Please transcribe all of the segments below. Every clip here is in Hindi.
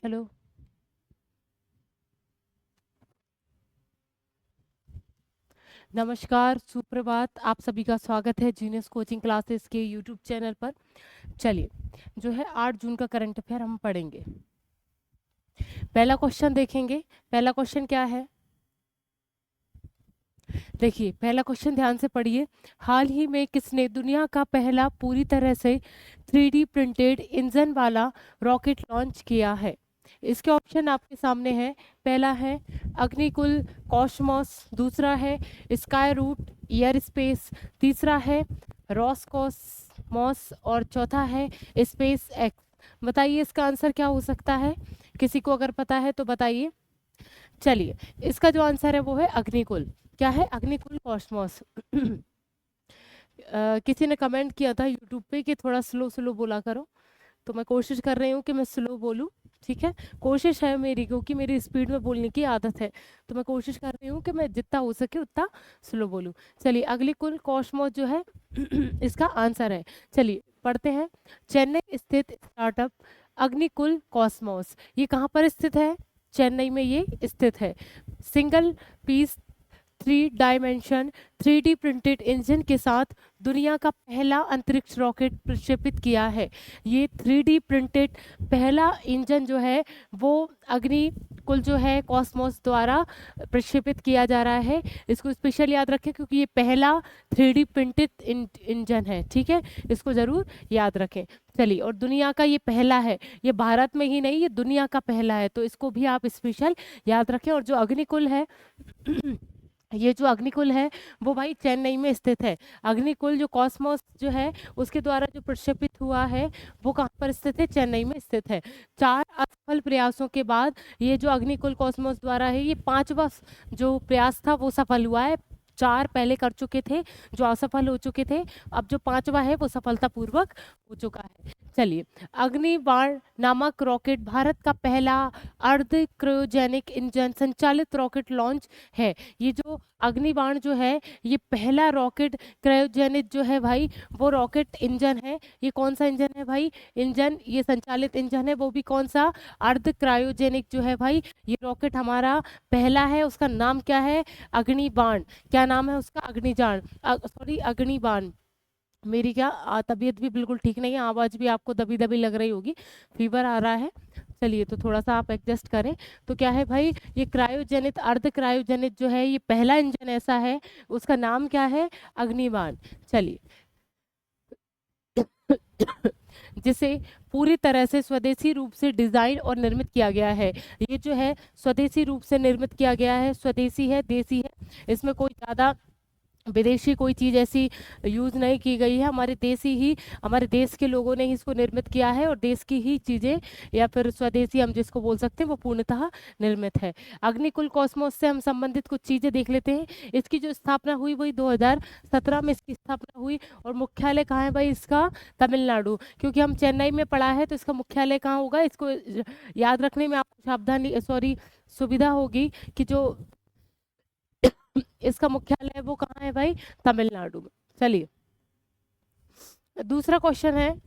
हेलो। नमस्कार, सुप्रभात। आप सभी का स्वागत है जीनियस कोचिंग क्लासेस के यूट्यूब चैनल पर। चलिए, जो है 8 जून का करंट अफेयर हम पढ़ेंगे। पहला क्वेश्चन देखेंगे। पहला क्वेश्चन क्या है? देखिए, पहला क्वेश्चन ध्यान से पढ़िए। हाल ही में किसने दुनिया का पहला पूरी तरह से 3D प्रिंटेड इंजन वाला रॉकेट लॉन्च किया है? इसके ऑप्शन आपके सामने हैं। पहला है अग्निकुल कॉस्मोस, दूसरा है स्काई रूट एयर स्पेस, तीसरा है रॉसकॉस्मोस और चौथा है स्पेस एक्स। बताइए इसका आंसर क्या हो सकता है? किसी को अगर पता है तो बताइए। चलिए, इसका जो आंसर है वो है अग्निकुल। क्या है? अग्निकुल कॉस्मोस। किसी ने कमेंट किया था यूट्यूब पे कि थोड़ा स्लो स्लो बोला करो, तो मैं कोशिश कर रही हूँ कि मैं स्लो बोलूँ। ठीक है, कोशिश है मेरी, क्योंकि मेरी स्पीड में बोलने की आदत है, तो मैं कोशिश कर रही हूँ कि मैं जितना हो सके उतना स्लो बोलूँ। चलिए, अगली कुल कॉस्मोस जो है इसका आंसर है। चलिए पढ़ते हैं। चेन्नई स्थित स्टार्टअप अग्निकुल कॉस्मोस, ये कहाँ पर स्थित है? चेन्नई में ये स्थित है। Single piece 3 dimension 3D printed engine के साथ दुनिया का पहला अंतरिक्ष रॉकेट प्रक्षेपित किया है। ये 3D प्रिंटेड पहला इंजन जो है वो अग्निकुल जो है कॉस्मोस द्वारा प्रक्षेपित किया जा रहा है। इसको स्पेशल याद रखें क्योंकि ये पहला 3D प्रिंटेड इंजन है। ठीक है, इसको ज़रूर याद रखें। चलिए, और दुनिया का ये पहला है, ये भारत में ही नहीं, ये दुनिया का पहला है, तो इसको भी आप स्पेशल याद रखें। और जो अग्निकुल है ये जो अग्निकुल है वो भाई चेन्नई में स्थित है। अग्निकुल जो कॉस्मोस जो है उसके द्वारा जो प्रक्षेपित हुआ है वो कहाँ पर स्थित है? चेन्नई में स्थित है। 4 असफल प्रयासों के बाद ये जो अग्निकुल कॉस्मोस द्वारा है, ये 5वां जो प्रयास था वो सफल हुआ है। 4 पहले कर चुके थे जो असफल हो चुके थे, अब जो 5वां है वो सफलतापूर्वक हो चुका है। चलिए, अग्निबाण नामक रॉकेट भारत का पहला अर्ध क्रायोजेनिक इंजन संचालित रॉकेट लॉन्च है। ये जो अग्निबाण जो है ये पहला रॉकेट क्रायोजेनिक जो है भाई वो रॉकेट इंजन है। ये कौन सा इंजन है भाई? इंजन ये संचालित इंजन है, वो भी कौन सा? अर्ध क्रायोजेनिक जो है भाई, ये रॉकेट हमारा पहला है। उसका नाम क्या है? अग्निबाण। क्या नाम है उसका? अग्निजान, सॉरी अग्निबाण। मेरी क्या तबीयत भी बिल्कुल ठीक नहीं है, आवाज़ भी आपको दबी दबी लग रही होगी, फीवर आ रहा है। चलिए, तो थोड़ा सा आप एडजस्ट करें। तो क्या है भाई, ये क्रायोजेनिक अर्ध क्रायोजेनिक जो है ये पहला इंजन ऐसा है, उसका नाम क्या है? अग्निबाण। चलिए जिसे पूरी तरह से स्वदेशी रूप से डिजाइन और निर्मित किया गया है। ये जो है स्वदेशी रूप से निर्मित किया गया है, स्वदेशी है, देसी है, इसमें कोई ज़्यादा विदेशी कोई चीज़ ऐसी यूज़ नहीं की गई है। हमारे देसी ही, हमारे देश के लोगों ने ही इसको निर्मित किया है, और देश की ही चीज़ें या फिर स्वदेशी हम जिसको बोल सकते हैं वो पूर्णतः निर्मित है। अग्निकुल कॉस्मोस से हम संबंधित कुछ चीज़ें देख लेते हैं। इसकी जो स्थापना हुई वही 2017 में इसकी स्थापना हुई। और मुख्यालय कहाँ है भाई इसका? तमिलनाडु। क्योंकि हम चेन्नई में पढ़ा है तो इसका मुख्यालय कहाँ होगा, इसको याद रखने में आपको सावधानी सॉरी सुविधा होगी कि जो इसका मुख्यालय है वो कहाँ है भाई? तमिलनाडु में। चलिए, दूसरा क्वेश्चन है,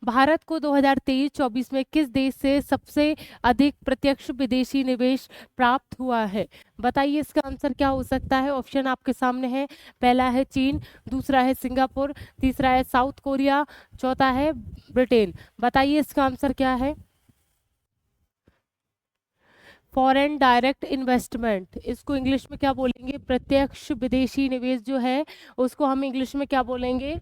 भारत को 2023-24 में किस देश से सबसे अधिक प्रत्यक्ष विदेशी निवेश प्राप्त हुआ है? बताइए इसका आंसर क्या हो सकता है? ऑप्शन आपके सामने है। पहला है चीन, दूसरा है सिंगापुर, तीसरा है साउथ कोरिया, चौथा है ब्रिटेन। बताइए इसका आंसर क्या है? फॉरेन डायरेक्ट इन्वेस्टमेंट, इसको इंग्लिश में क्या बोलेंगे? प्रत्यक्ष विदेशी निवेश जो है उसको हम इंग्लिश में क्या बोलेंगे?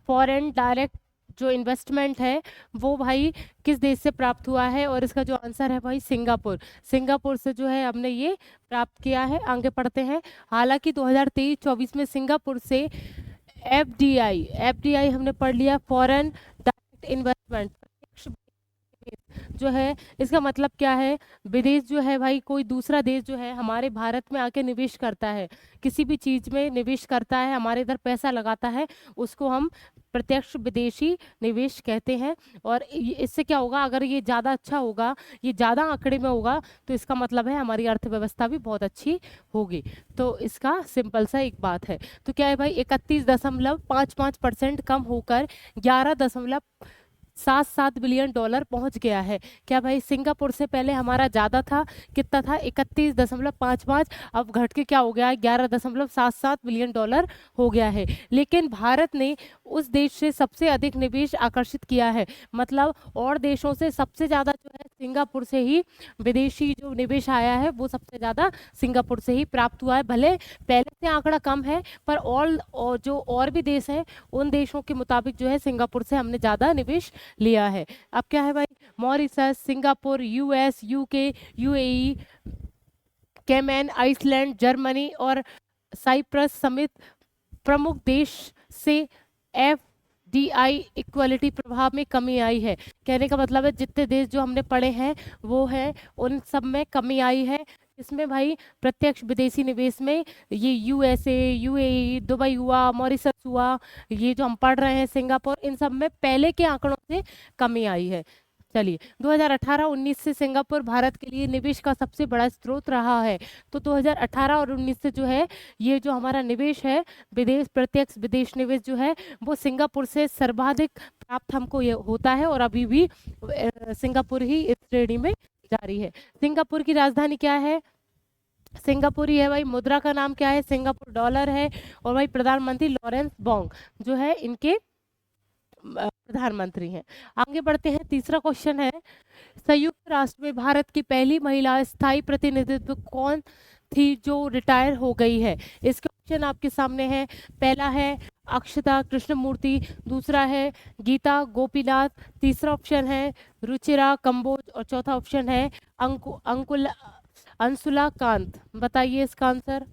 फॉरेन डायरेक्ट जो इन्वेस्टमेंट है वो भाई किस देश से प्राप्त हुआ है? और इसका जो आंसर है भाई सिंगापुर। सिंगापुर से जो है हमने ये प्राप्त किया है। आगे पढ़ते हैं। हालांकि 2023-24 में सिंगापुर से एफडीआई, एफडीआई हमने पढ़ लिया, फॉरेन डायरेक्ट इन्वेस्टमेंट जो है, इसका मतलब क्या है? विदेश जो है भाई, कोई दूसरा देश जो है हमारे भारत में आके निवेश करता है, किसी भी चीज में निवेश करता है, हमारे इधर पैसा लगाता है, उसको हम प्रत्यक्ष विदेशी निवेश कहते हैं। और इससे क्या होगा, अगर ये ज़्यादा अच्छा होगा, ये ज़्यादा आंकड़े में होगा, तो इसका मतलब है हमारी अर्थव्यवस्था भी बहुत अच्छी होगी। तो इसका सिंपल सा एक बात है। तो क्या है भाई, 31.55% कम होकर 11 7 बिलियन डॉलर पहुंच गया है। क्या भाई, सिंगापुर से पहले हमारा ज़्यादा था, कितना था, 31.55, अब घट के क्या हो गया है, 11.77 बिलियन डॉलर हो गया है। लेकिन भारत ने उस देश से सबसे अधिक निवेश आकर्षित किया है, मतलब और देशों से सबसे ज़्यादा जो है सिंगापुर से ही विदेशी जो निवेश आया है वो सबसे ज़्यादा सिंगापुर से ही प्राप्त हुआ है। भले पहले से आंकड़ा कम है, पर और जो और भी देश हैं उन देशों के मुताबिक जो है सिंगापुर से हमने ज़्यादा निवेश लिया है। अब क्या है भाई, Mauritius, Singapore, US, UK, UAE, Cayman, Iceland, Germany और साइप्रस समेत प्रमुख देश से एफडीआई इक्वलिटी प्रभाव में कमी आई है। कहने का मतलब है जितने देश जो हमने पढ़े हैं वो हैं, उन सब में कमी आई है। इसमें भाई प्रत्यक्ष विदेशी निवेश में ये यूएसए, यूएई, दुबई हुआ, मॉरिशस हुआ, ये जो हम पढ़ रहे हैं सिंगापुर, इन सब में पहले के आंकड़ों से कमी आई है। चलिए, 2018-19 से सिंगापुर भारत के लिए निवेश का सबसे बड़ा स्रोत रहा है। तो 2018 और 19 से जो है ये जो हमारा निवेश है, विदेश प्रत्यक्ष विदेश निवेश जो है वो सिंगापुर से सर्वाधिक प्राप्त हमको ये होता है, और अभी भी सिंगापुर ही इस श्रेणी में जारी है। सिंगापुर की राजधानी क्या है? सिंगापुर ही है भाई। मुद्रा का नाम क्या है? सिंगापुर डॉलर है। और भाई प्रधानमंत्री लॉरेंस बोंग जो है इनके प्रधानमंत्री हैं। आगे बढ़ते हैं, तीसरा क्वेश्चन है, संयुक्त राष्ट्र में भारत की पहली महिला स्थायी प्रतिनिधित्व कौन थी जो रिटायर हो गई है? इसके ऑप्शन आपके सामने है। पहला है अक्षता कृष्णमूर्ति, दूसरा है गीता गोपीनाथ, तीसरा ऑप्शन है रुचिरा कंबोज और चौथा ऑप्शन है अंकुल अंशुला कांत। बताइए इसका आंसर।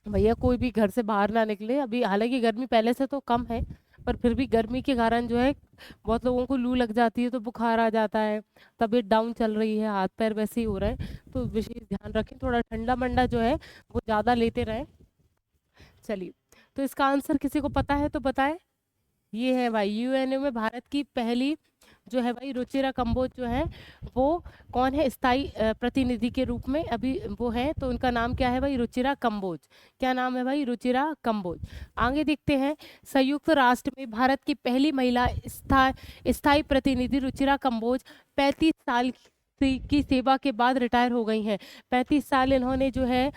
भैया कोई भी घर से बाहर ना निकले अभी, हालांकि गर्मी पहले से तो कम है, पर फिर भी गर्मी के कारण जो है बहुत लोगों को लू लग जाती है, तो बुखार आ जाता है, तबीयत डाउन चल रही है, हाथ पैर वैसे ही हो रहे हैं, तो विशेष ध्यान रखें, थोड़ा ठंडा मंडा जो है वो ज़्यादा लेते रहें। चलिए, तो इसका आंसर किसी को पता है तो बताएं। ये है भाई, यूएनओ में भारत की पहली जो है भाई रुचिरा कंबोज जो है वो कौन है स्थायी प्रतिनिधि के रूप में अभी वो है, तो उनका नाम क्या है भाई? रुचिरा कंबोज। क्या नाम है भाई? रुचिरा कंबोज। आगे देखते हैं, संयुक्त राष्ट्र में भारत की पहली महिला स्थायी प्रतिनिधि रुचिरा कंबोज 35 साल की सेवा के बाद रिटायर हो गई हैं। 35 साल इन्होंने जो है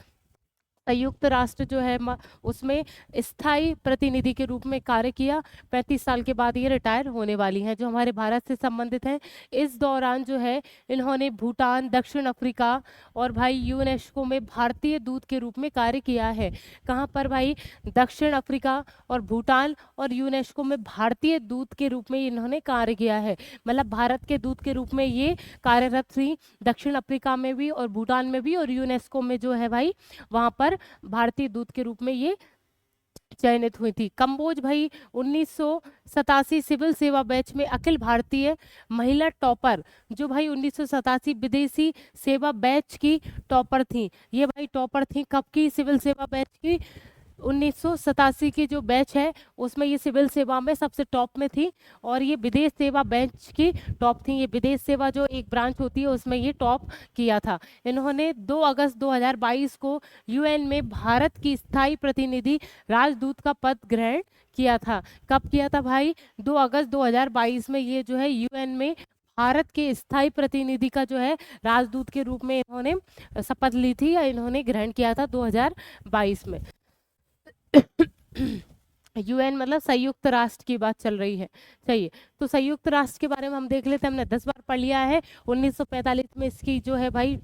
संयुक्त राष्ट्र जो है उसमें स्थायी प्रतिनिधि के रूप में कार्य किया। 35 साल के बाद ये रिटायर होने वाली हैं, जो हमारे भारत से संबंधित हैं। इस दौरान जो है इन्होंने भूटान, दक्षिण अफ्रीका और भाई यूनेस्को में भारतीय दूत के रूप में कार्य किया है। कहाँ पर भाई? दक्षिण अफ्रीका और भूटान और यूनेस्को में भारतीय दूत के रूप में इन्होंने कार्य किया है, मतलब भारत के दूत के रूप में ये कार्यरत थी, दक्षिण अफ्रीका में भी और भूटान में भी, और यूनेस्को में जो है भाई वहां पर भारतीय दूत के रूप में ये चयनित हुई थी। कंबोज भाई 1987 सिविल सेवा बैच में अखिल भारतीय महिला टॉपर, जो भाई 1987 विदेशी सेवा बैच की टॉपर थी। ये भाई टॉपर थी कब की? सिविल सेवा बैच की 1987 की जो बैच है उसमें ये सिविल सेवा में सबसे टॉप में थी, और ये विदेश सेवा बैच की टॉप थी। ये विदेश सेवा जो एक ब्रांच होती है उसमें ये टॉप किया था। इन्होंने 2 अगस्त 2022 को यूएन में भारत की स्थायी प्रतिनिधि राजदूत का पद ग्रहण किया था। कब किया था भाई? 2 अगस्त 2022 में ये जो है यूएन में भारत के स्थायी प्रतिनिधि का जो है राजदूत के रूप में इन्होंने शपथ ली थी, या इन्होंने ग्रहण किया था 2022 में। यूएन मतलब संयुक्त राष्ट्र की बात चल रही है। सही, तो संयुक्त राष्ट्र के बारे में हम देख लेते हैं, हमने 10 बार पढ़ लिया है। 1945 में इसकी जो है भाई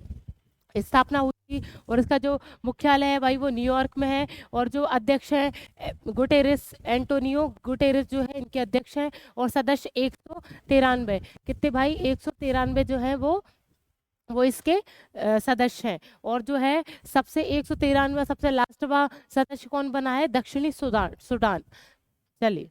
स्थापना हुई थी, और इसका जो मुख्यालय है भाई वो न्यूयॉर्क में है, और जो अध्यक्ष है गुटेरेस, एंटोनियो गुटेरेस जो है इनके अध्यक्ष हैं, और सदस्य 193 कितने भाई? 193 जो है वो इसके सदस्य हैं। और जो है सबसे 193वां सबसे लास्टवा सदस्य कौन बना है? दक्षिणी सुडान। चलिए,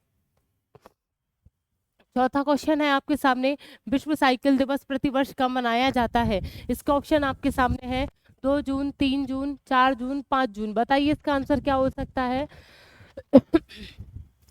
चौथा क्वेश्चन है आपके सामने, विश्व साइकिल दिवस प्रतिवर्ष कब मनाया जाता है? इसका ऑप्शन आपके सामने है, 2 जून, 3 जून, 4 जून, 5 जून। बताइए इसका आंसर क्या हो सकता है?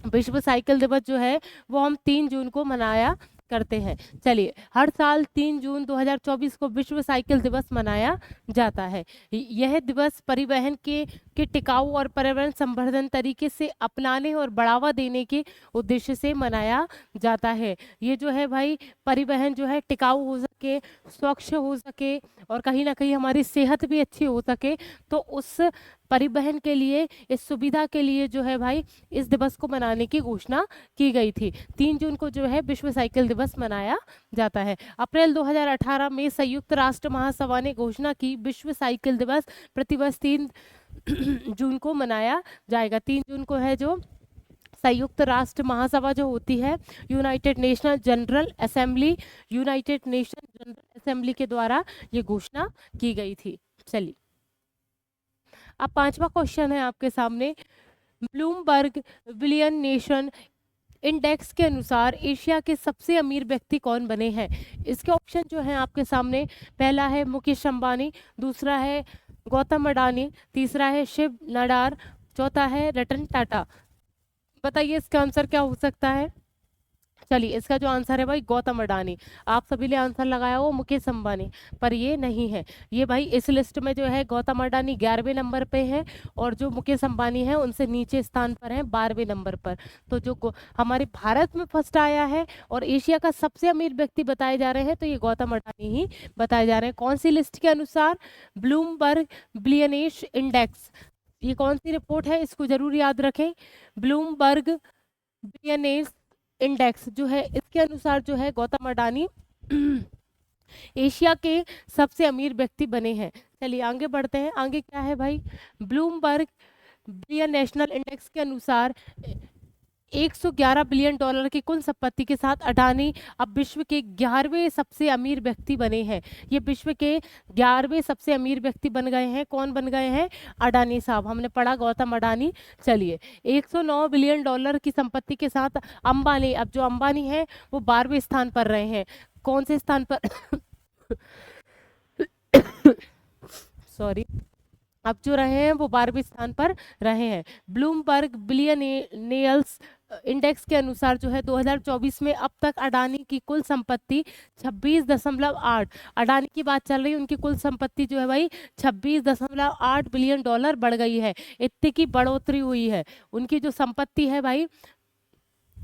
विश्व साइकिल दिवस जो है वो हम 3 जून को मनाया करते हैं। चलिए, हर साल 3 जून 2024 को विश्व साइकिल दिवस मनाया जाता है। यह दिवस परिवहन के टिकाऊ और पर्यावरण संवर्धन तरीके से अपनाने और बढ़ावा देने के उद्देश्य से मनाया जाता है। ये जो है भाई, परिवहन जो है टिकाऊ हो सके, स्वच्छ हो सके और कहीं ना कहीं हमारी सेहत भी अच्छी हो सके, तो उस परिवहन के लिए, इस सुविधा के लिए जो है भाई, इस दिवस को मनाने की घोषणा की गई थी। 3 जून को जो है विश्व साइकिल दिवस मनाया जाता है। अप्रैल 2018 में संयुक्त राष्ट्र महासभा ने घोषणा की विश्व साइकिल दिवस प्रतिवर्ष 3 जून को मनाया जाएगा। 3 जून को है जो संयुक्त राष्ट्र महासभा जो होती है, यूनाइटेड नेशन जनरल असेंबली के द्वारा ये घोषणा की गई थी। चलिए, अब 5वां क्वेश्चन है आपके सामने। ब्लूमबर्ग बिलियन नेशन इंडेक्स के अनुसार एशिया के सबसे अमीर व्यक्ति कौन बने हैं? इसके ऑप्शन जो हैं आपके सामने, पहला है मुकेश अंबानी, दूसरा है गौतम अडानी, तीसरा है शिव नाडार, चौथा है रतन टाटा। बताइए इसका आंसर क्या हो सकता है? चलिए, इसका जो आंसर है भाई गौतम अडानी। आप सभी ने आंसर लगाया हो मुकेश अंबानी, पर ये नहीं है। ये भाई इस लिस्ट में जो है गौतम अडानी 11वें नंबर पे है और जो मुकेश अंबानी है उनसे नीचे स्थान पर है 12वें नंबर पर। तो जो हमारे भारत में फर्स्ट आया है और एशिया का सबसे अमीर व्यक्ति बताए जा रहे हैं, तो ये गौतम अडानी ही बताए जा रहे हैं। कौन सी लिस्ट के अनुसार? Bloomberg billionaires index. ये कौन सी रिपोर्ट है, इसको जरूर याद रखें। ब्लूमबर्ग बिलियनेश इंडेक्स जो है, इसके अनुसार जो है गौतम अडानी एशिया के सबसे अमीर व्यक्ति बने हैं। चलिए आगे बढ़ते हैं। आगे क्या है भाई? ब्लूमबर्ग बिलियन नेशनल इंडेक्स के अनुसार 111 बिलियन डॉलर की कुल संपत्ति के साथ अडानी अब विश्व के 11वें सबसे अमीर व्यक्ति बने हैं। ये विश्व के 11वें सबसे अमीर व्यक्ति बन गए हैं। कौन बन गए हैं? अडानी साहब। हमने पढ़ा गौतम अडानी। चलिए, 109 बिलियन डॉलर की संपत्ति के साथ अंबानी, अब जो अंबानी है वो 12वें स्थान पर रहे हैं। कौन से स्थान पर? सॉरी, अब जो रहे हैं वो 12वें स्थान पर रहे हैं। ब्लूमबर्ग बिलियनियर्स इंडेक्स के अनुसार जो है 2024 में अब तक अडानी की कुल संपत्ति 26.8, अडानी की बात चल रही है, उनकी कुल संपत्ति जो है भाई 26.8 बिलियन डॉलर बढ़ गई है। इतनी की बढ़ोतरी हुई है। उनकी जो संपत्ति है भाई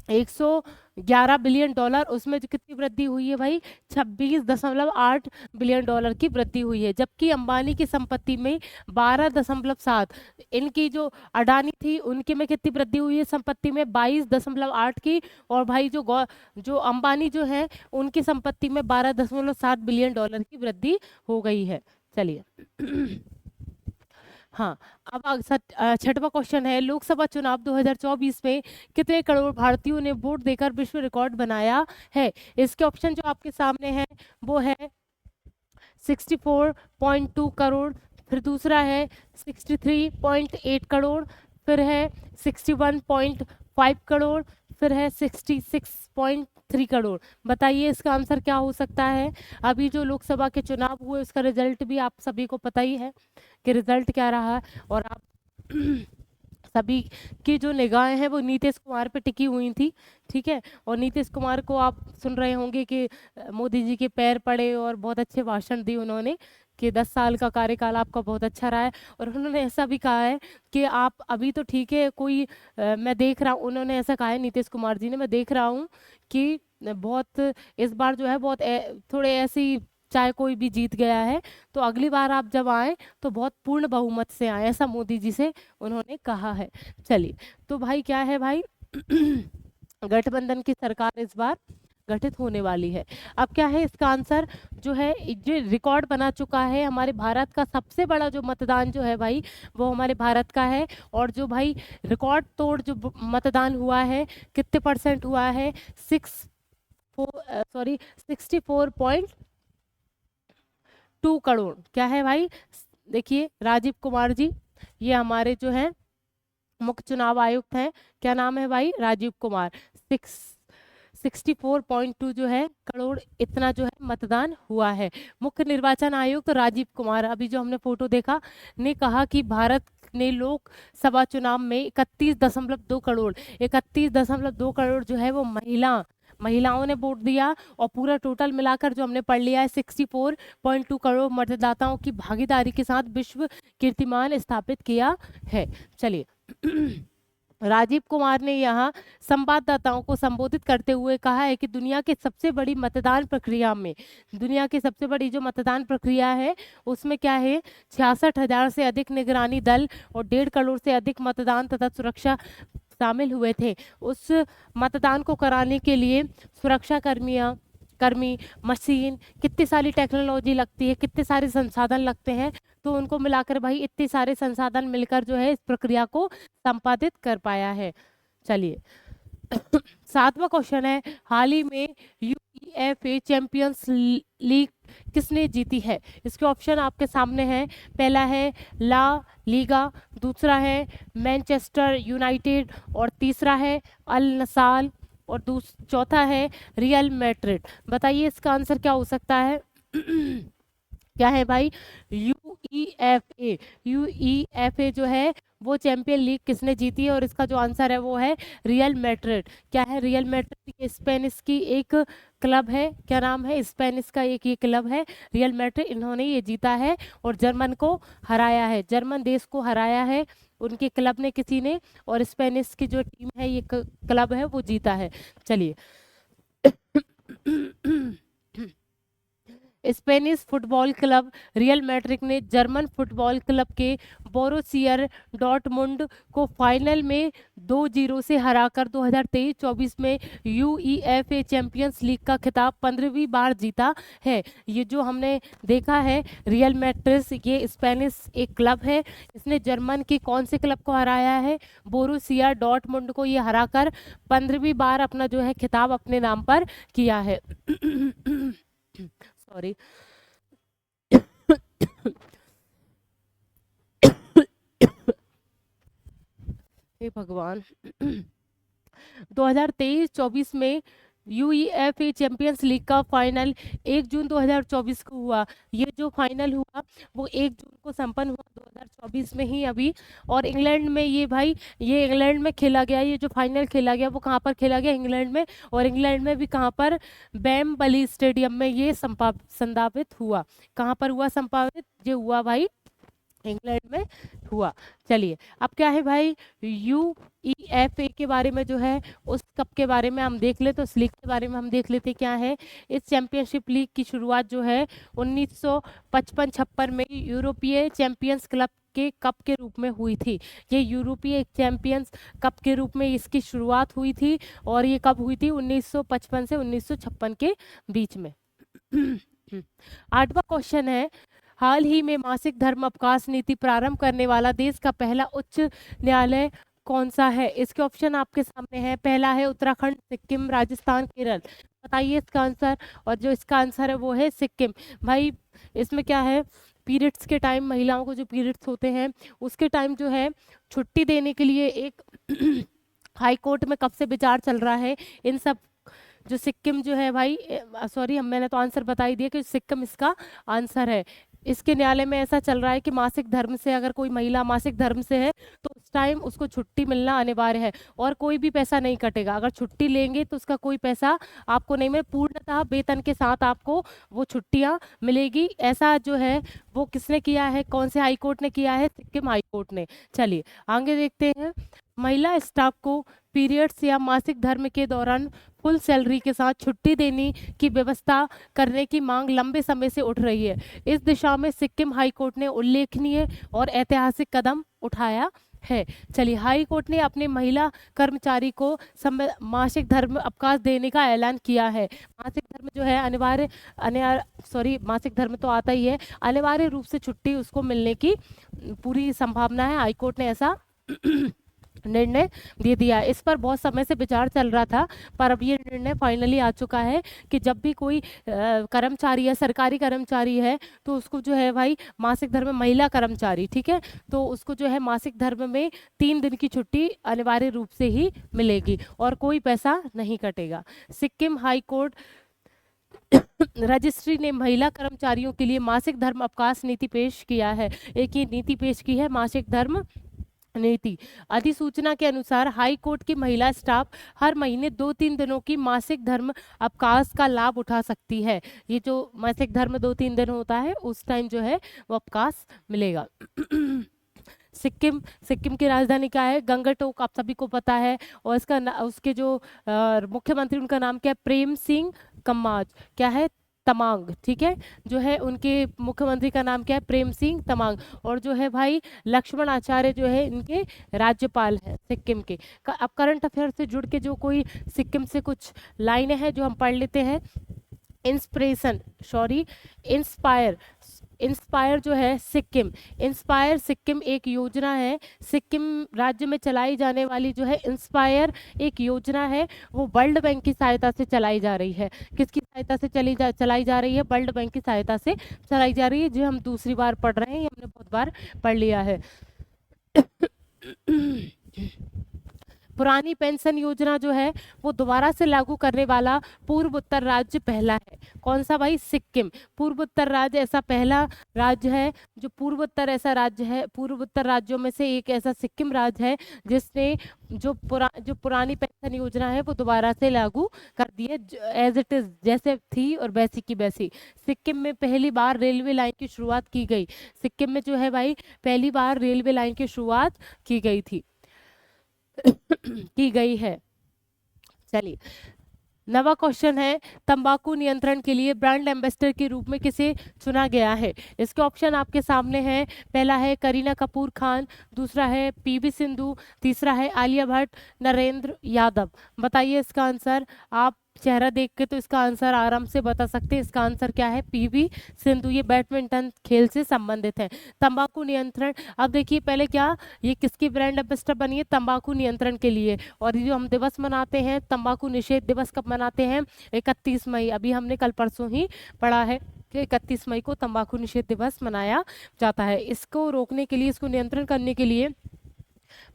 111 बिलियन डॉलर, उसमें जो कितनी वृद्धि हुई है भाई? 26.8 बिलियन डॉलर की वृद्धि हुई है। जबकि अंबानी की संपत्ति में 12.7, इनकी जो अडानी थी उनके में कितनी वृद्धि हुई है? संपत्ति में 22.8 की। और भाई जो अंबानी जो है उनकी संपत्ति में 12.7 बिलियन डॉलर की वृद्धि हो गई है। चलिए हाँ, अब 6वां क्वेश्चन है। लोकसभा चुनाव 2024 में कितने करोड़ भारतीयों ने वोट देकर विश्व रिकॉर्ड बनाया है? इसके ऑप्शन जो आपके सामने है वो है 64.2 करोड़, फिर दूसरा है 63.8 करोड़, फिर है 61.5 करोड़, फिर है 66.3 करोड़। बताइए इसका आंसर क्या हो सकता है? अभी जो लोकसभा के चुनाव हुए उसका रिजल्ट भी आप सभी को पता ही है कि रिजल्ट क्या रहा, और आप सभी की जो निगाहें हैं वो नीतीश कुमार पे टिकी हुई थी। ठीक है, और नीतीश कुमार को आप सुन रहे होंगे कि मोदी जी के पैर पड़े और बहुत अच्छे भाषण दिए उन्होंने कि 10 साल का कार्यकाल आपका बहुत अच्छा रहा है। और उन्होंने ऐसा भी कहा है कि आप अभी तो ठीक है, कोई मैं देख रहा हूँ, उन्होंने ऐसा कहा है नीतीश कुमार जी ने, मैं देख रहा हूँ कि बहुत इस बार जो है बहुत थोड़े ऐसी, चाहे कोई भी जीत गया है तो अगली बार आप जब आए तो बहुत पूर्ण बहुमत से आए, ऐसा मोदी जी से उन्होंने कहा है। चलिए, तो भाई क्या है भाई गठबंधन की सरकार इस बार गठित होने वाली है। अब क्या है इसका आंसर? जो है जो रिकॉर्ड बना चुका है, हमारे भारत का सबसे बड़ा जो मतदान जो है भाई वो हमारे भारत का है। और जो भाई रिकॉर्ड तोड़ जो मतदान हुआ है, कितने % हुआ है? 64.2 करोड़। क्या है भाई? देखिए राजीव कुमार जी, ये हमारे जो है मुख्य चुनाव आयुक्त हैं। क्या नाम है भाई? राजीव कुमार। 64.2 जो है करोड़, इतना जो है मतदान हुआ है। मुख्य निर्वाचन आयुक्त राजीव कुमार, अभी जो हमने फोटो देखा, ने कहा कि भारत ने लोकसभा चुनाव में 31.2 करोड़ जो है वो महिलाओं ने वोट दिया और पूरा टोटल मिलाकर जो हमने पढ़ लिया है 64.2 करोड़ मतदाताओं की भागीदारी के साथ विश्व कीर्तिमान स्थापित किया है। चलिए राजीव कुमार ने यहाँ संवाददाताओं को संबोधित करते हुए कहा है कि दुनिया की सबसे बड़ी मतदान प्रक्रिया में, दुनिया की सबसे बड़ी जो मतदान प्रक्रिया है उसमें क्या है, 66,000 से अधिक निगरानी दल और 1.5 करोड़ से अधिक मतदान तथा सुरक्षा शामिल हुए थे। उस मतदान को कराने के लिए सुरक्षा कर्मी, मशीन, कितनी सारी टेक्नोलॉजी लगती है, कितने सारे संसाधन लगते हैं, तो उनको मिलाकर भाई इतने सारे संसाधन मिलकर जो है इस प्रक्रिया को संपादित कर पाया है। चलिए 7वां क्वेश्चन है, हाल ही में यूईएफए चैंपियंस लीग किसने जीती है? इसके ऑप्शन आपके सामने हैं। पहला है ला लीगा, दूसरा है मैनचेस्टर यूनाइटेड और तीसरा है अल नसाल और चौथा है रियल मैड्रिड। बताइए इसका आंसर क्या हो सकता है? क्या है भाई? यूईएफए जो है वो चैंपियन लीग किसने जीती है? और इसका जो आंसर है वो है रियल मैड्रिड। क्या है रियल मैड्रिड? ये स्पेनिश की एक क्लब है। क्या नाम है? स्पेनिश का एक ये क्लब है रियल मैड्रिड, इन्होंने ये जीता है और जर्मन को हराया है, जर्मन देश को हराया है उनके क्लब ने किसी ने, और स्पेनिश की जो टीम है ये क्लब है वो जीता है। चलिए Spanish football club real Madrid ने जर्मन फुटबॉल क्लब के बोरुसिया डॉर्टमुंड को फाइनल में 2-0 से हराकर 2023-24 में यूईएफए चैंपियंस लीग का खिताब 15वीं बार जीता है। ये जो हमने देखा है रियल मैड्रिड ये स्पेनिश एक क्लब है, इसने जर्मन की कौन से क्लब को हराया है? बोरुसिया डॉर्टमुंड को ये हराकर 15वीं बार अपना जो है खिताब अपने नाम पर किया है। सॉरी हे भगवान 2023-24 में यूईएफए चैंपियंस लीग का फाइनल 1 जून 2024 को हुआ। ये जो फाइनल हुआ वो 1 जून को संपन्न हुआ 2024 में ही अभी, और इंग्लैंड में ये भाई ये इंग्लैंड में खेला गया। ये जो फाइनल खेला गया वो कहाँ पर खेला गया? इंग्लैंड में। और इंग्लैंड में भी कहाँ पर? वेम्बली स्टेडियम में ये संपादित हुआ। कहाँ पर हुआ संपादित? ये हुआ भाई इंग्लैंड में हुआ। चलिए अब क्या है भाई, यूईएफए के बारे में जो है उस कप के बारे में हम देख ले, तो इस लीग के बारे में हम देख लेते क्या है। इस चैंपियनशिप लीग की शुरुआत जो है 1955-56 में यूरोपीय चैंपियंस क्लब के कप के रूप में हुई थी। ये यूरोपीय चैंपियंस कप के रूप में इसकी शुरुआत हुई थी, और ये कब हुई थी? 1955 से 1956 के बीच में। 8वां क्वेश्चन है, हाल ही में मासिक धर्म अवकाश नीति प्रारंभ करने वाला देश का पहला उच्च न्यायालय कौन सा है? इसके ऑप्शन आपके सामने है। पहला है उत्तराखंड, सिक्किम, राजस्थान, केरल। बताइए इसका आंसर। और जो इसका आंसर है वो है सिक्किम। भाई इसमें क्या है, पीरियड्स के टाइम महिलाओं को जो पीरियड्स होते हैं उसके टाइम जो है छुट्टी देने के लिए एक हाई कोर्ट में कब से विचार चल रहा है इन सब जो सिक्किम जो है भाई, सॉरी मैंने तो आंसर बता ही दिया कि सिक्किम इसका आंसर है। इसके न्यायालय में ऐसा चल रहा है कि मासिक धर्म से अगर कोई महिला मासिक धर्म से है तो उस टाइम उसको छुट्टी मिलना अनिवार्य है, और कोई भी पैसा नहीं कटेगा। अगर छुट्टी लेंगे तो उसका कोई पैसा आपको नहीं मिले, पूर्णतः वेतन के साथ आपको वो छुट्टियां मिलेगी। ऐसा जो है वो किसने किया है? कौन से हाई कोर्ट ने किया है? सिक्किम हाई कोर्ट ने। चलिए आगे देखते हैं। महिला स्टाफ को पीरियड्स या मासिक धर्म के दौरान फुल सैलरी के साथ छुट्टी देने की व्यवस्था करने की मांग लंबे समय से उठ रही है। इस दिशा में सिक्किम हाई कोर्ट ने उल्लेखनीय और ऐतिहासिक कदम उठाया है। चलिए हाई कोर्ट ने अपने महिला कर्मचारी को मासिक धर्म अवकाश देने का ऐलान किया है। मासिक धर्म जो है मासिक धर्म तो आता ही है, अनिवार्य रूप से छुट्टी उसको मिलने की पूरी संभावना है। हाई कोर्ट ने ऐसा निर्णय दे दिया। इस पर बहुत समय से विचार चल रहा था, पर अब ये निर्णय फाइनली आ चुका है कि जब भी कोई कर्मचारी है, सरकारी कर्मचारी है, तो उसको जो है भाई मासिक धर्म, महिला कर्मचारी ठीक है, तो उसको जो है मासिक धर्म में 3 दिन की छुट्टी अनिवार्य रूप से ही मिलेगी और कोई पैसा नहीं कटेगा। सिक्किम हाई कोर्ट रजिस्ट्री ने महिला कर्मचारियों के लिए मासिक धर्म अवकाश नीति पेश किया है। एक ही नीति पेश की है, मासिक धर्म नीति। अधिसूचना के अनुसार हाई कोर्ट की महिला स्टाफ हर महीने 2-3 दिनों की मासिक धर्म अवकाश का लाभ उठा सकती है। ये जो मासिक धर्म 2-3 दिन होता है उस टाइम जो है वो अवकाश मिलेगा। सिक्किम, सिक्किम की राजधानी क्या है? गंगटोक, आप सभी को पता है। और उसके जो मुख्यमंत्री उनका नाम क्या है? प्रेम सिंह कम्माज, क्या है? तमांग, ठीक है। जो है उनके मुख्यमंत्री का नाम क्या है? प्रेम सिंह तमांग। और जो है भाई लक्ष्मण आचार्य जो है इनके राज्यपाल हैं सिक्किम के। अब करंट अफेयर से जुड़ के जो कोई सिक्किम से कुछ लाइनें हैं जो हम पढ़ लेते हैं। इंस्पिरेशन, सॉरी, इंस्पायर, इंस्पायर जो है सिक्किम, इंस्पायर सिक्किम एक योजना है। सिक्किम राज्य में चलाई जाने वाली जो है इंस्पायर एक योजना है, वो वर्ल्ड बैंक की सहायता से चलाई जा रही है। किसकी सहायता से चलाई जा रही है? वर्ल्ड बैंक की सहायता से चलाई जा रही है। जो हम दूसरी बार पढ़ रहे हैं, ये हमने बहुत बार पढ़ लिया है। पुरानी पेंशन योजना जो है वो दोबारा से लागू करने वाला पूर्वोत्तर राज्य पहला है। कौन सा भाई? सिक्किम। पूर्वोत्तर राज्य ऐसा पहला राज्य है जो पूर्वोत्तर ऐसा राज्य है, पूर्वोत्तर राज्यों में से एक ऐसा सिक्किम राज्य है जिसने जो पुरानी पेंशन योजना है वो दोबारा से लागू कर दी है, एज इट इज, जैसे थी और वैसी की वैसी। सिक्किम में पहली बार रेलवे लाइन की शुरुआत की गई। सिक्किम में जो है भाई पहली बार रेलवे लाइन की शुरुआत की गई थी की गई है। चलिए, नवा क्वेश्चन है, तंबाकू नियंत्रण के लिए ब्रांड एम्बेसडर के रूप में किसे चुना गया है? इसके ऑप्शन आपके सामने हैं। पहला है करीना कपूर खान, दूसरा है पीवी सिंधु, तीसरा है आलिया भट्ट, नरेंद्र यादव। बताइए इसका आंसर। आप चेहरा देख के तो इसका आंसर आराम से बता सकते हैं। इसका आंसर क्या है? पीवी सिंधु। ये बैडमिंटन खेल से संबंधित है। तंबाकू नियंत्रण, अब देखिए पहले क्या, ये किसकी ब्रांड एम्बेसडर बनी है? तंबाकू नियंत्रण के लिए। और ये जो हम दिवस मनाते हैं, तंबाकू निषेध दिवस, कब मनाते हैं? 31 मई। अभी हमने कल परसों ही पढ़ा है कि 31 मई को तंबाकू निषेध दिवस मनाया जाता है। इसको रोकने के लिए, इसको नियंत्रण करने के लिए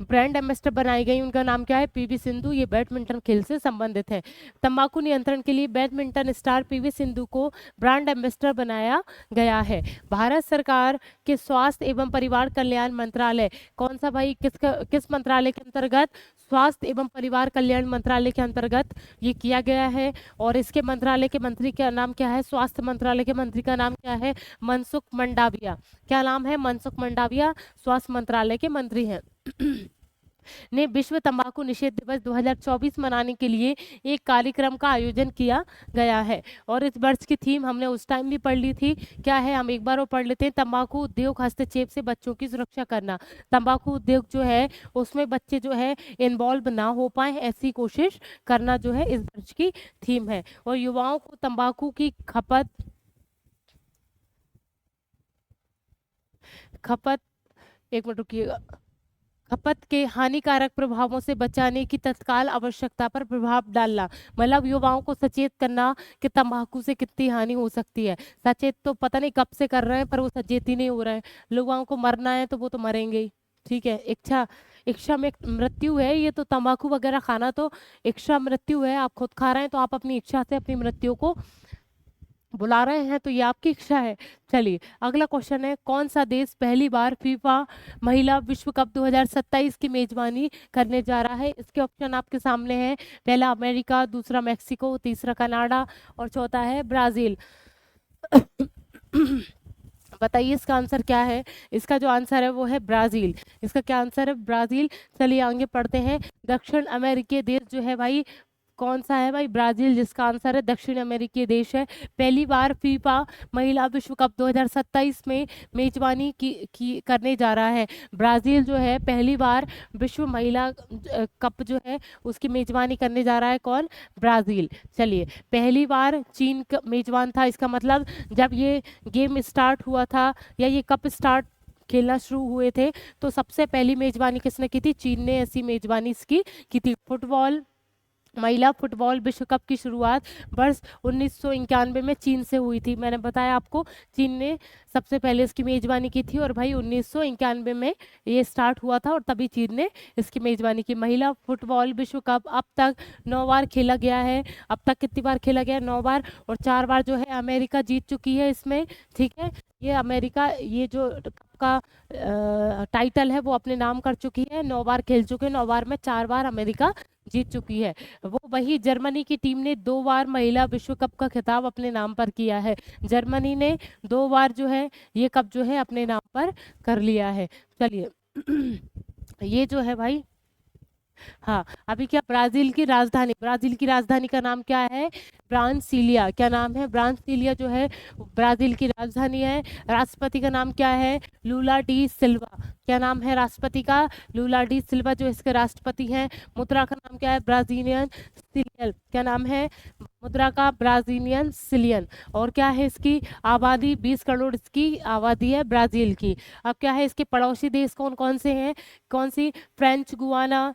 ब्रांड एम्बेसडर बनाई गई, उनका नाम क्या है? पीवी सिंधु। ये बैडमिंटन खेल से संबंधित है। तंबाकू नियंत्रण के लिए बैडमिंटन स्टार पीवी सिंधु को ब्रांड एम्बेसडर बनाया गया है। भारत सरकार के स्वास्थ्य एवं परिवार कल्याण मंत्रालय, कौन सा भाई, किस मंत्रालय के अंतर्गत? स्वास्थ्य एवं परिवार कल्याण मंत्रालय के अंतर्गत ये किया गया है। और इसके मंत्रालय के मंत्री का नाम क्या है? स्वास्थ्य मंत्रालय के मंत्री का नाम क्या है? मनसुख मंडाविया। क्या नाम है? मनसुख मंडाविया स्वास्थ्य मंत्रालय के मंत्री हैं। ने विश्व तंबाकू निषेध दिवस 2024 मनाने के लिए एक कार्यक्रम का आयोजन किया गया है। और इस वर्ष की थीम हमने उस टाइम भी पढ़ ली थी। क्या है? हम एक बार और पढ़ लेते हैं। तंबाकू उद्योग हस्तक्षेप से बच्चों की सुरक्षा करना। तंबाकू उद्योग जो है उसमें बच्चे जो है इन्वॉल्व ना हो पाए, ऐसी कोशिश करना जो है इस वर्ष की थीम है। और युवाओं को तंबाकू की खपत, एक मिनट रुकिएगा, खपत के हानिकारक प्रभावों से बचाने की तत्काल आवश्यकता पर प्रभाव डालना। मतलब युवाओं को सचेत करना कि तंबाकू से कितनी हानि हो सकती है। सचेत तो पता नहीं कब से कर रहे हैं, पर वो सचेत ही नहीं हो रहे हैं। युवाओं को मरना है तो वो तो मरेंगे ही, ठीक है। इच्छा, इच्छा में मृत्यु है। ये तो तंबाकू वगैरह खाना तो इच्छा मृत्यु है। आप खुद खा रहे हैं तो आप अपनी इच्छा से अपनी मृत्यु को बुला रहे हैं, तो ये आपकी इच्छा है। चलिए, अगला क्वेश्चन है, कौन सा देश पहली बार फीफा महिला विश्व कप 2027 की मेजबानी करने जा रहा है? इसके ऑप्शन आपके सामने हैं। पहला अमेरिका, दूसरा मेक्सिको, तीसरा कनाडा और चौथा है ब्राजील। बताइए इसका आंसर क्या है? इसका जो आंसर है वो है ब्राजील। इसका क्या आंसर है? ब्राजील। चलिए आगे पढ़ते हैं। दक्षिण अमेरिकी देश जो है भाई, कौन सा है भाई? ब्राजील, जिसका आंसर है दक्षिण अमेरिकी देश है। पहली बार फीफा महिला विश्व कप 2027 में मेजबानी की करने जा रहा है। ब्राजील जो है पहली बार विश्व महिला कप जो है उसकी मेजबानी करने जा रहा है। कौन? ब्राजील। चलिए, पहली बार चीन मेजबान था। इसका मतलब जब ये गेम स्टार्ट हुआ था या ये कप स्टार्ट खेलना शुरू हुए थे तो सबसे पहली मेजबानी किसने की थी? चीन ने ऐसी मेजबानी इसकी की थी। फुटबॉल महिला फुटबॉल विश्व कप की शुरुआत वर्ष 1991 में चीन से हुई थी। मैंने बताया आपको, चीन ने सबसे पहले इसकी मेजबानी की थी और भाई 1991 में ये स्टार्ट हुआ था और तभी चीन ने इसकी मेजबानी की। महिला फुटबॉल विश्व कप अब तक 9 बार खेला गया है। अब तक कितनी बार खेला गया है? 9 बार। और 4 बार जो है अमेरिका जीत चुकी है इसमें, ठीक है। ये अमेरिका ये जो कप का टाइटल है वो अपने नाम कर चुकी है। 9 बार खेल चुके हैं, 9 बार में 4 बार अमेरिका जीत चुकी है। वो वही जर्मनी की टीम ने 2 बार महिला विश्व कप का खिताब अपने नाम पर किया है। जर्मनी ने 2 बार जो है ये कप जो है अपने नाम पर कर लिया है। चलिए ये जो है भाई, हाँ अभी क्या, ब्राजील की राजधानी का नाम क्या है? ब्रांसिलिया। क्या नाम है? ब्रांसिलिया जो है ब्राजील की राजधानी है। राष्ट्रपति का नाम क्या है? लूला डी सिल्वा। क्या नाम है राष्ट्रपति का? लूला डी सिल्वा जो इसके राष्ट्रपति हैं। मुद्रा का नाम क्या है? ब्राजीलियन सिलियन। क्या नाम है मुद्रा का? ब्राजीलियन सिलियन। और क्या है इसकी आबादी? 20 करोड़ इसकी आबादी है ब्राजील की। अब क्या है इसके पड़ोसी देश कौन कौन से हैं? कौन सी? French Guiana,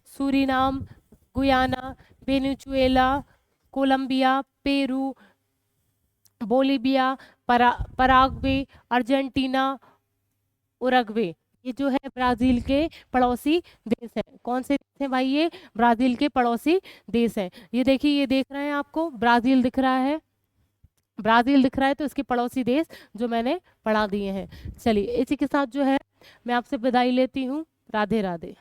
Suriname, Guyana, Venezuela, Colombia, Peru, Bolivia, Paraguay, Argentina, Uruguay. ये जो है ब्राजील के पड़ोसी देश हैं। कौन से देश हैं भाई? ये ब्राजील के पड़ोसी देश हैं। ये देखिए, ये देख रहे हैं आपको ब्राजील दिख रहा है, ब्राजील दिख रहा है, तो इसके पड़ोसी देश जो मैंने पढ़ा दिए हैं। चलिए इसी के साथ जो है मैं आपसे विदाई लेती हूँ। राधे राधे।